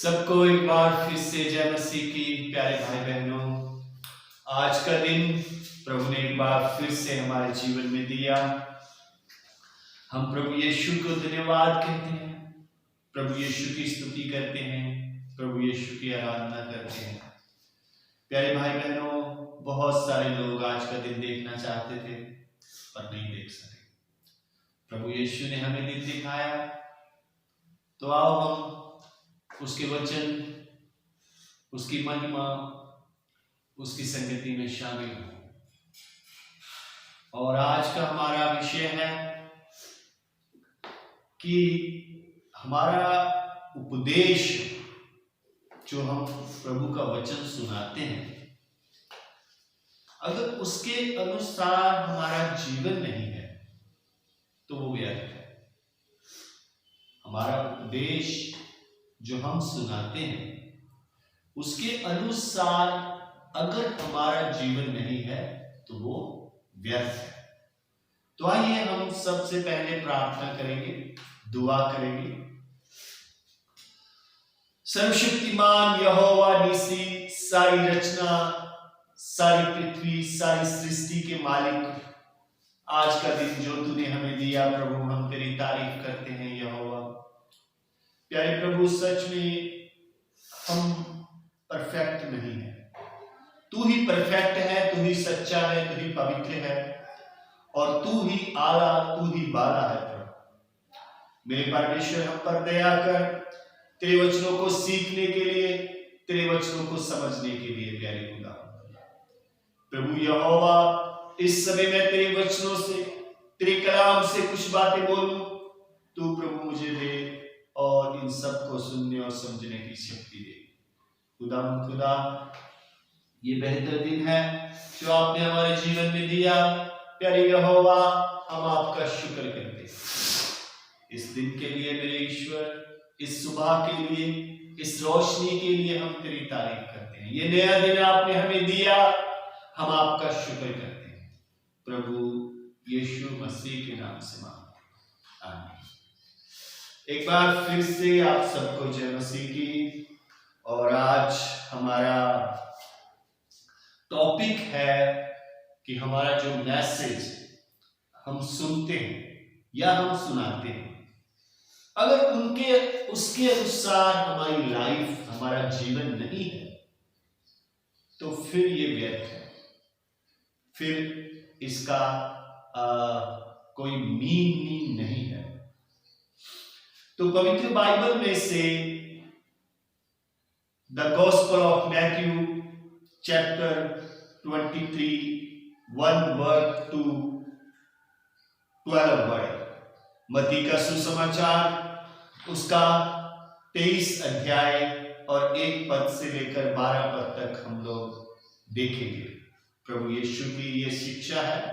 सबको एक बार फिर से जय मसीह की। प्यारे भाई बहनों, आज का दिन प्रभु ने एक बार फिर से हमारे जीवन में दिया। हम प्रभु यीशु को धन्यवाद कहते हैं, प्रभु यीशु की स्तुति करते हैं, प्रभु यीशु की आराधना करते हैं। प्यारे भाई बहनों, बहुत सारे लोग आज का दिन देखना चाहते थे पर नहीं देख सके। प्रभु यीशु ने हमें दिन दिखाया, तो आओ हम उसके वचन, उसकी महिमा, उसकी संगति में शामिल हो। और आज का हमारा विषय है कि हमारा उपदेश जो हम प्रभु का वचन सुनाते हैं, अगर उसके अनुसार हमारा जीवन नहीं है तो वो व्यर्थ है। हमारा उपदेश जो हम सुनाते हैं उसके अनुसार अगर हमारा जीवन नहीं है तो वो व्यर्थ है। तो आइए हम सबसे पहले प्रार्थना करेंगे, दुआ करेंगे। सर्वशक्तिमान यहोवा नीसी, सारी रचना, सारी पृथ्वी, सारी सृष्टि के मालिक, आज का दिन जो तूने हमें दिया प्रभु, हम तेरी तारीफ करते हैं यहोवा। प्यारे प्रभु, सच में हम परफेक्ट नहीं है, तू ही परफेक्ट है, तू ही सच्चा है, तू ही पवित्र है और तू ही आला, तू ही बाला है प्रभु। मेरे परमेश्वर, हम पर दया कर, तेरे वचनों को सीखने के लिए, तेरे वचनों को समझने के लिए प्यारे खुदा प्रभु यहोवा, इस समय मैं तेरे वचनों से, तेरे कलाम से कुछ बातें बोलूं, तू प्रभु मुझे दे और इन सब को सुनने और समझने की शक्ति दे। खुदा, ये बेहतर दिन है जो आपने हमारे जीवन में दिया। प्यारे यहोवा, हम आपका शुक्र करते हैं इस दिन के लिए मेरे ईश्वर, इस सुबह के लिए, इस रोशनी के लिए हम तेरी तारीफ करते हैं। ये नया दिन आपने हमें दिया, हम आपका शुक्र करते हैं प्रभु यीशु मसीह के नाम से मांगते हैं, आमीन। एक बार फिर से आप सबको जय मसीह की। और आज हमारा टॉपिक है कि हमारा जो मैसेज हम सुनते हैं या हम सुनाते हैं, अगर उसके अनुसार हमारी लाइफ, हमारा जीवन नहीं है तो फिर ये व्यर्थ है, फिर इसका कोई मीनिंग नहीं है। तो पवित्र बाइबल में से the gospel of Matthew chapter 23 1 word to 12 word, मत्ती का सुसमाचार उसका 23 अध्याय और 1 पद से लेकर 12 पद तक हम लोग देखेंगे। प्रभु यीशु की ये शिक्षा है।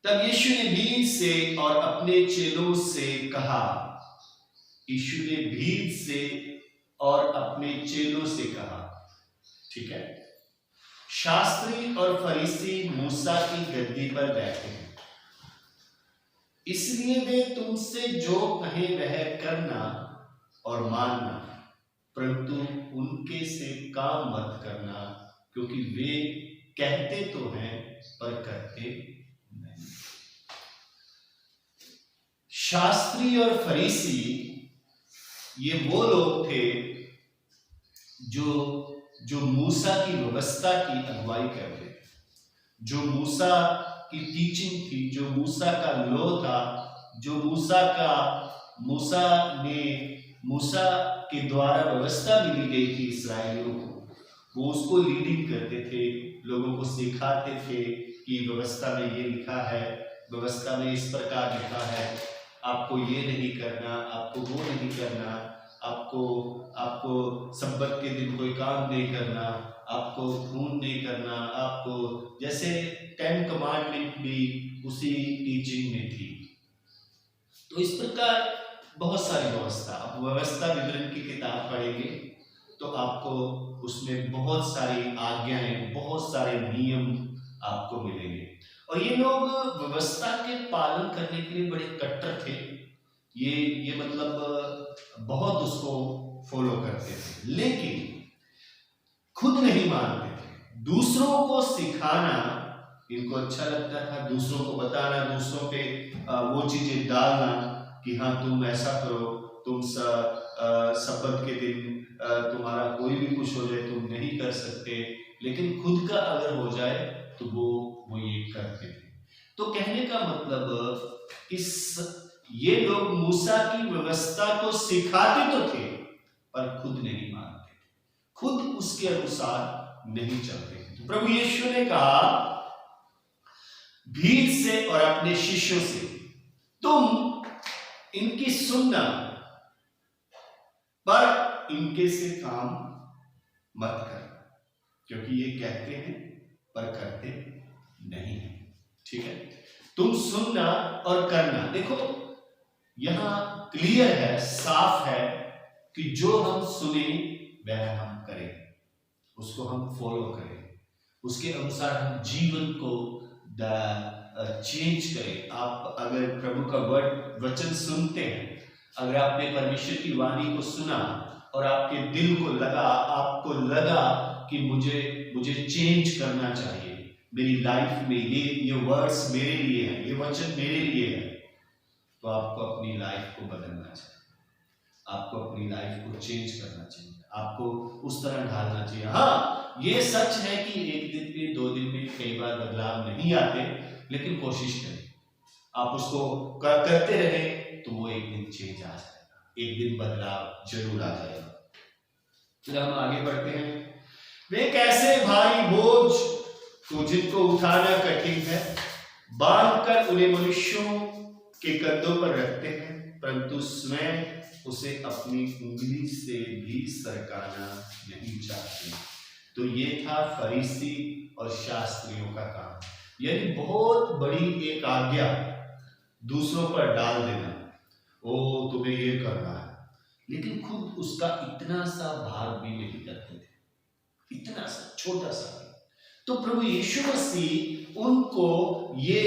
तब यीशु ने भीड़ से और अपने चेलों से कहा, यीशु ने भीड़ से और अपने चेलों से कहा, ठीक है। शास्त्री और फरीसी मूसा की गद्दी पर बैठे हैं, इसलिए वे तुमसे जो कहे वह करना और मानना, परंतु उनके से काम मत करना, क्योंकि वे कहते तो हैं पर करते नहीं। शास्त्री और फरीसी ये वो लोग थे जो मूसा की व्यवस्था की अगुवाई करते, जो मूसा की टीचिंग थी, जो मूसा का लॉ था, जो मूसा के द्वारा व्यवस्था मिली गई थी इसराइलियों को, वो उसको लीडिंग करते थे, लोगों को सिखाते थे कि व्यवस्था में ये लिखा है, व्यवस्था में इस प्रकार लिखा है, आपको ये नहीं करना, आपको वो नहीं करना, आपको सब्बत के दिन कोई काम नहीं करना, आपको खून नहीं करना, आपको, जैसे 10 कमांडमेंट भी उसी टीचिंग में थी। तो इस प्रकार बहुत सारी व्यवस्था, आप व्यवस्था विवरण की किताब पढ़ेंगे तो आपको उसमें बहुत सारी आज्ञाएं, बहुत सारे नियम आपको मिलेंगे। और ये लोग व्यवस्था के पालन करने के लिए बड़े कट्टर थे। ये मतलब बहुत उसको फॉलो करते थे, लेकिन खुद नहीं मानते थे। दूसरों को सिखाना इनको अच्छा लगता था, दूसरों को बताना, दूसरों पे वो चीजें डालना कि हाँ तुम ऐसा करो, तुम शपथ के दिन तुम्हारा कोई भी कुछ हो जाए तुम नहीं कर सकते, लेकिन खुद का अगर हो जाए तो वो ये करते थे। तो कहने का मतलब ये लोग मूसा की व्यवस्था को सिखाते तो थे पर खुद नहीं मानते, खुद उसके अनुसार नहीं चलते। तो प्रभु यीशु ने कहा भीड़ से और अपने शिष्यों से तुम इनकी सुनना पर इनके से काम मत करना, क्योंकि ये कहते हैं पर करते नहीं है। ठीक है, तुम सुनना और करना। देखो यहां क्लियर है, साफ है कि जो हम सुने वह हम करें, उसको हम फॉलो करें, उसके अनुसार हम जीवन को चेंज करें। आप अगर प्रभु का वचन सुनते हैं, अगर आपने परमेश्वर की वाणी को सुना और आपके दिल को लगा, आपको लगा कि मुझे चेंज करना चाहिए मेरी लाइफ में, ये वर्ड्स मेरे लिए है, ये वचन मेरे लिए है, तो आपको अपनी लाइफ को बदलना चाहिए, आपको अपनी लाइफ को चेंज करना चाहिए, आपको उस तरह ढालना चाहिए। हाँ, ये सच है कि एक दिन में, 2 दिन में कई बार बदलाव नहीं आते, लेकिन कोशिश करें, आप उसको करते रहे तो वो एक दिन चेंज आ जाएगा, एक दिन बदलाव जरूर आ जाएगा। फिर हम आगे बढ़ते हैं। वे कैसे भारी बोझ को जिनको उठाना कठिन है बांधकर उन्हें मनुष्यों के कंधों पर रखते हैं, परंतु स्वयं उसे अपनी उंगली से भी सरकाना नहीं चाहते। तो ये था फरीसी और शास्त्रियों का काम, यानी बहुत बड़ी एक आज्ञा दूसरों पर डाल देना, ओ तुम्हें ये करना है, लेकिन खुद उसका इतना सा भाग भी नहीं करते थे, इतना सा छोटा सा। तो प्रभु यीशु मसीह उनको ये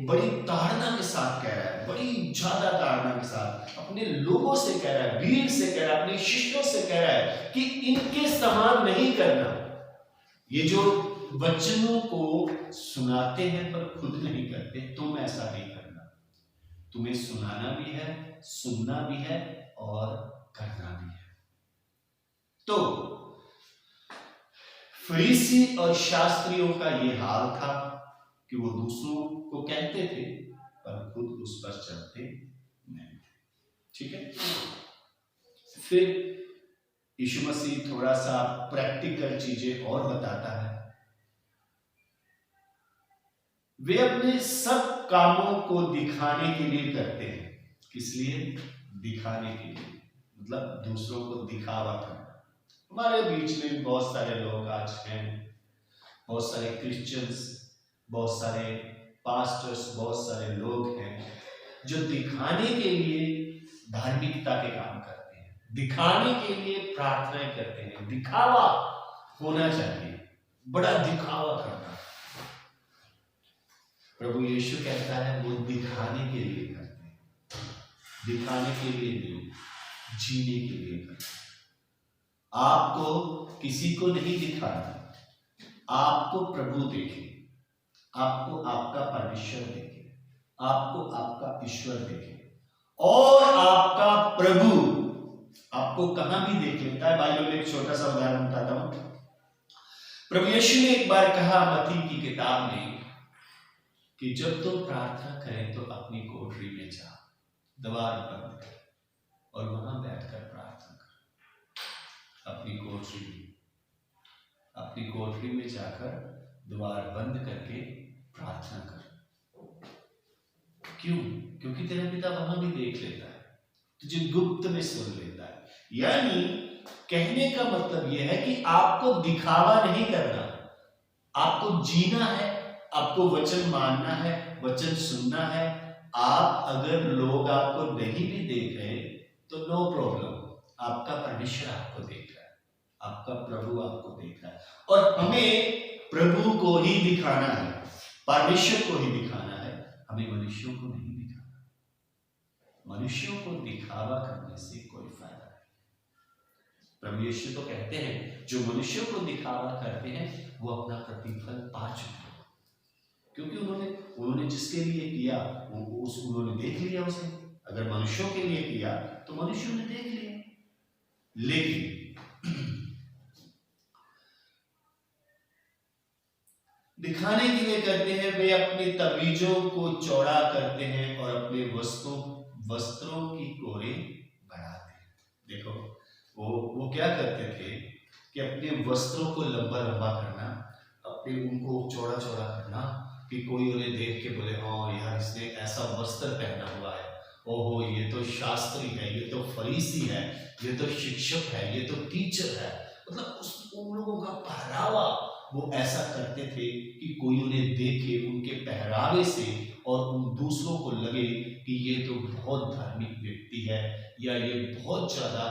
बड़ी ताड़ना के साथ कह रहा है, बड़ी ज्यादा ताड़ना के साथ अपने लोगों से कह रहा है, भीड़ से कह रहा है, अपने शिष्यों से कह रहा है कि इनके समान नहीं करना। ये जो वचनों को सुनाते हैं पर खुद नहीं करते, तुम ऐसा नहीं करना। तुम्हें सुनाना भी है, सुनना भी है और करना भी है। तो फरीसी और शास्त्रियों का ये हाल था कि वो दूसरों को कहते थे पर खुद उस पर चलते नहीं थे। ठीक है, फिर यीशु मसीह थोड़ा सा प्रैक्टिकल चीजें और बताता है। वे अपने सब कामों को दिखाने के लिए करते हैं। किस लिए? दिखाने के लिए, मतलब दूसरों को दिखावा करना। हमारे बीच में बहुत सारे लोग आज हैं, बहुत सारे क्रिश्चियंस, बहुत सारे पास्टर्स, बहुत सारे लोग हैं जो दिखाने के लिए धार्मिकता के काम करते हैं, दिखाने के लिए प्रार्थनाएं करते हैं, दिखावा होना चाहिए, बड़ा दिखावा करना। प्रभु यीशु कहता है वो दिखाने के लिए करते हैं, दिखाने के लिए नहीं, जीने के लिए करते हैं। आपको किसी को नहीं दिखाना, आपको प्रभु देखे, आपको आपका परमेश्वर देखे, आपको आपका ईश्वर देखे, और आपका प्रभु आपको कहां भी देख लेता है। भाइयों में एक छोटा सा उदाहरण बताता हूं। प्रभु यीशु ने एक बार कहा मत्ती की किताब में कि जब तुम प्रार्थना करें तो अपनी कोठरी में जा, द्वार बंद कर और वहां बैठकर प्रार्थना कर। अपनी कोठरी में जाकर द्वार बंद करके प्रार्थना कर। क्यों? क्योंकि तेरा पिता वहां भी देख लेता है, तुझे गुप्त में सुन लेता है। यानी कहने का मतलब यह है कि आपको दिखावा नहीं करना, आपको जीना है, आपको वचन मानना है, वचन सुनना है। आप अगर लोग आपको नहीं भी देख रहे तो नो प्रॉब्लम, आपका परमेश्वर आपको देख रहा है, आपका प्रभु आपको देख रहा है। और हमें प्रभु को ही दिखाना है, परमेश्वर को ही दिखाना है, हमें मनुष्यों को नहीं दिखाना। मनुष्यों को दिखावा करने से कोई फायदा प्रभु यीशु तो कहते हैं जो मनुष्यों को दिखावा करते हैं वो अपना प्रतिफल पा चुके हैं, क्योंकि उन्होंने जिसके लिए किया उन्होंने देख लिया उसे। अगर मनुष्यों के लिए किया तो मनुष्यों ने देख लिया। लेकिन दिखाने के लिए करते हैं, वे अपने तबीजों को चौड़ा करते हैं और अपने वस्त्रों की कोरे बढ़ाते हैं। देखो वो क्या करते थे कि अपने वस्त्रों को लंबा लंबा करना, अपने उनको चौड़ा चौड़ा करना कि कोई उन्हें देख के बोले हाँ यार इसने ऐसा वस्त्र पहना हुआ है, ओहो ये तो शास्त्री है, ये तो फरीसी है, ये तो शिक्षक है, ये तो टीचर है। मतलब उन लोगों का पहरावा वो ऐसा करते थे कि कोई उन्हें देखे उनके पहरावे से और उन दूसरों को लगे कि ये तो बहुत धार्मिक व्यक्ति है, या ये बहुत ज्यादा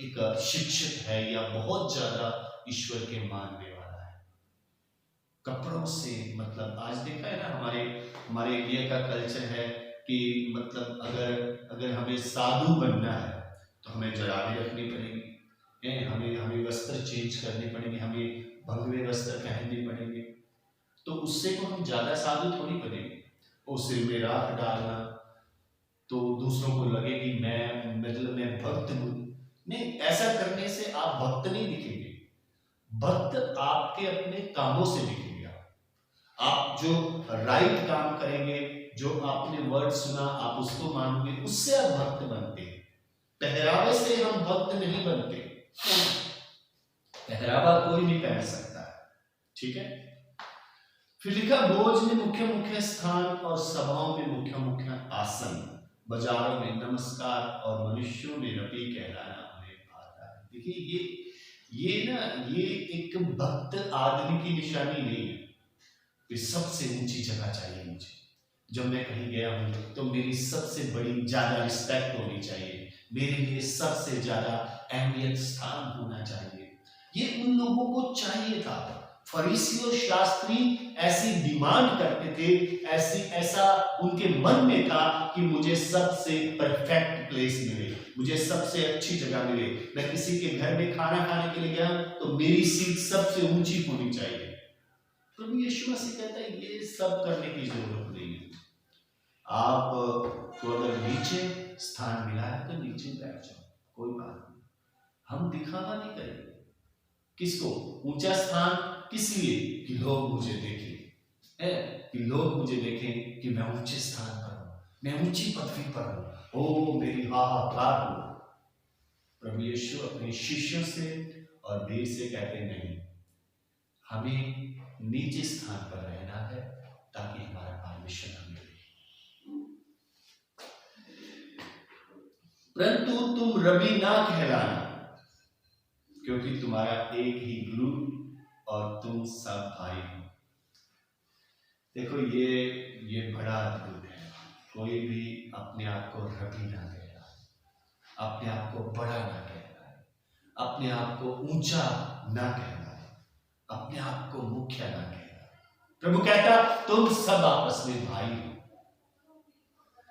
एक शिक्षक है, या बहुत ज्यादा ईश्वर के मानने वाला है। कपड़ों से मतलब आज देखा है ना, हमारे इंडिया का कल्चर है कि मतलब अगर हमें साधु बनना है तो हमें जराबें रखनी पड़ेगी, हमें वस्त्र चेंज करने पड़ेंगे, हमें भगवे वस्त्र पहनने पड़ेंगे। तो उससे तो हम ज्यादा साधु थोड़ी बनेंगे। और सिर में राख डालना तो दूसरों को लगे कि मैं भक्त हूं। नहीं, ऐसा करने से आप भक्त नहीं दिखेंगे। भक्त आपके अपने कामों से दिखेंगे। आप जो राइट काम करेंगे, जो आपने वर्ड सुना आप उसको मानोगे, उससे आप भक्त बनते हैं। पहरावे से हम भक्त नहीं बनते। पहरावा कोई नहीं पहन सकता, ठीक है। फिर लिखा बोझ में मुख्य मुख्य स्थान और सभाओं में मुख्य मुख्य आसन, बाजारों में नमस्कार और मनुष्यों में रबी कहलाना उन्हें आता है। देखिए ये एक भक्त आदमी की निशानी नहीं है। ये सबसे ऊंची जगह चाहिए मुझे। जब मैं कहीं गया हूं तो मेरी सबसे बड़ी ज्यादा रिस्पेक्ट होनी चाहिए, मेरे लिए सबसे ज्यादा अहमियत स्थान होना चाहिए। ये उन लोगों को चाहिए था। फरीसी और शास्त्री ऐसी डिमांड करते थे, ऐसा उनके मन में था कि मुझे सबसे परफेक्ट प्लेस मिले, मुझे सबसे अच्छी जगह मिले। मैं किसी के घर में खाना खाने के लिए गया तो मेरी सीट सबसे ऊंची होनी चाहिए। प्रभु यीशु मसीह कहता है ये सब करने की जरूरत नहीं है। आपको अगर नीचे स्थान मिला है तो नीचे बैठ जाओ, कोई बात नहीं। हम दिखावा नहीं करेंगे। किसको ऊंचा स्थान? किस लिए? कि लोग मुझे देखें, कि लोग मुझे देखें कि मैं ऊंचे स्थान पर हूं, मैं ऊंची पदवी पर हूं, ओ मेरी हाहाकार हो। प्रभु यीशु अपने शिष्यों से और देर से कहते नहीं, हमें नीचे स्थान पर रहना है ताकि हमारा परमिशन हमें मिले। परंतु तुम रबी ना कहलाना, क्योंकि तुम्हारा एक ही गुरु और तुम सब भाई हो। देखो ये बड़ा अद्भुत है। कोई भी अपने आप को रबी ना कहलाए, अपने आप को बड़ा ना कहलाए, अपने आप को ऊंचा ना कहलाए, अपने आप को मुख्य ना कहलाए। प्रभु कहता तुम सब आपस में भाई हो,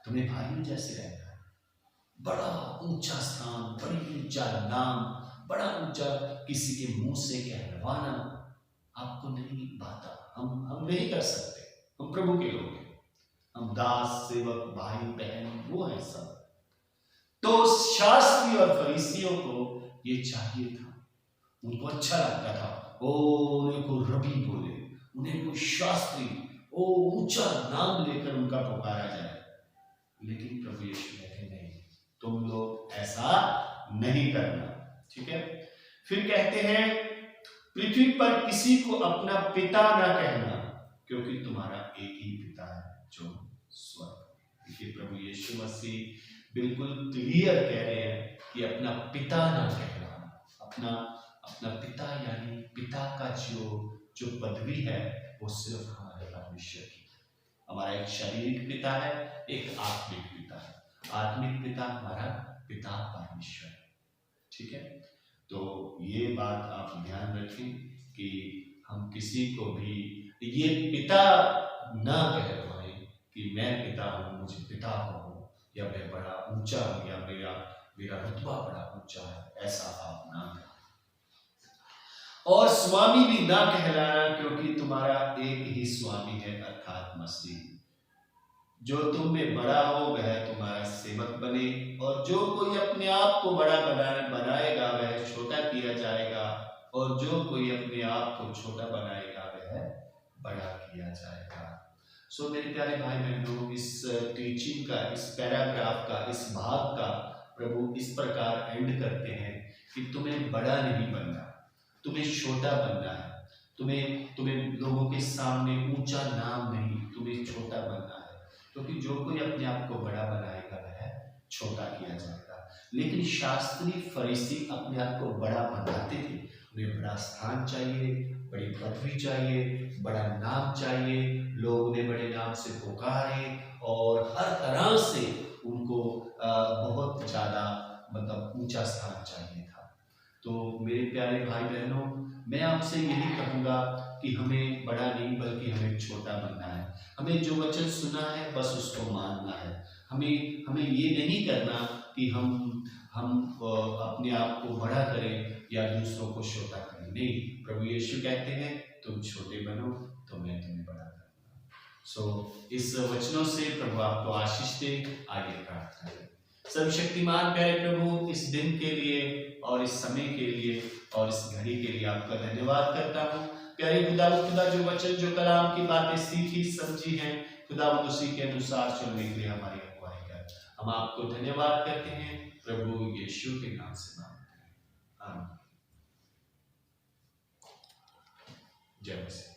तुम्हें भाइयों जैसे रहना है। बड़ा ऊंचा स्थान, बड़ी ऊंचा नाम, बड़ा ऊंचा किसी के मुंह से कहलवाना आपको नहीं भाता। हम नहीं कर सकते। हम प्रभु के लोग हैं, हम दास सेवक भाई बहन वो है सब। तो शास्त्री और फरीसियों को ये चाहिए था, उनको अच्छा लगता था ओ उन्हें को रबी बोले, उन्हें को शास्त्री, ओ ऊंचा नाम लेकर उनका पुकारा जाए। लेकिन प्रभु यीशु कहते नहीं, तुम लोग ऐसा नहीं करना, ठीक है। फिर कहते हैं पृथ्वी पर किसी को अपना पिता ना कहना, क्योंकि तुम्हारा एक ही पिता है जो स्वर्ग। देखिए प्रभु यीशु मसीह बिल्कुल क्लियर कह रहे हैं कि अपना पिता ना कहना। अपना पिता यानी पिता का जो पदवी है वो सिर्फ हमारे परमेश्वर की। हमारा एक शारीरिक पिता है, एक आत्मिक पिता है। आत्मिक पिता हमारा पिता परमेश्वर है, ठीक है। तो ये बात आप ध्यान रखें कि हम किसी को भी ये पिता ना कहलवाएं कि मैं पिता हूं, मुझे पिता हो, या मैं बड़ा ऊंचा हूं, या मेरा रुतबा बड़ा ऊंचा है, ऐसा आप ना करो। और स्वामी भी ना कहलाना, क्योंकि तुम्हारा एक ही स्वामी है अर्थात मसीह। जो तुम में बड़ा हो वह तुम्हारा सेवक बने, और जो कोई अपने आप को बड़ा बनाएगा वह छोटा किया जाएगा, और जो कोई अपने आप को छोटा बनाएगा वह बड़ा किया जाएगा। सो मेरे प्यारे भाई बहनों, इस टीचिंग का, इस पैराग्राफ का, इस भाग का प्रभु इस प्रकार एंड करते हैं कि तुम्हें बड़ा नहीं बनना, तुम्हें छोटा बनना है। तुम्हें लोगों के सामने ऊंचा नाम नहीं, तुम्हें छोटा बनना है, क्योंकि जो कोई अपने आप को बड़ा बनाएगा वह छोटा किया जाएगा। लेकिन शास्त्री फरीसी अपने आप को बड़ा बनाते थे। उन्हें बड़ा स्थान चाहिए, बड़ी पदवी चाहिए, बड़ा नाम चाहिए, लोग उन्हें बड़े नाम से पुकारे, और हर तरह से उनको बहुत ज्यादा मतलब ऊंचा स्थान चाहिए था। तो मेरे प्यारे भाई बहनों, मैं आपसे यही कहूँगा कि हमें बड़ा नहीं बल्कि हमें छोटा बनना है। हमें जो वचन सुना है बस उसको मानना है। हमें ये नहीं करना कि हम अपने आप को बड़ा करें या दूसरों को छोटा करें। नहीं, प्रभु यीशु कहते हैं तुम छोटे बनो तो मैं तुम्हें बड़ा करूँगा। इस वचनों से प्रभु आपको आशीष दे। आगे प्रार्थना करें। सर्वशक्तिमान प्यारे प्रभु, इस दिन के लिए और इस समय के लिए और इस घड़ी के लिए आपका धन्यवाद करता हूँ। प्यारे खुदा जो वचन, जो कलाम की बातें सीखी समझी हैं खुदा, उसी के अनुसार चलने के लिए हमारी अगुवाई कर। हम आपको धन्यवाद करते हैं प्रभु यीशु के नाम से मांगते हैं, आमीन। जय मसीह।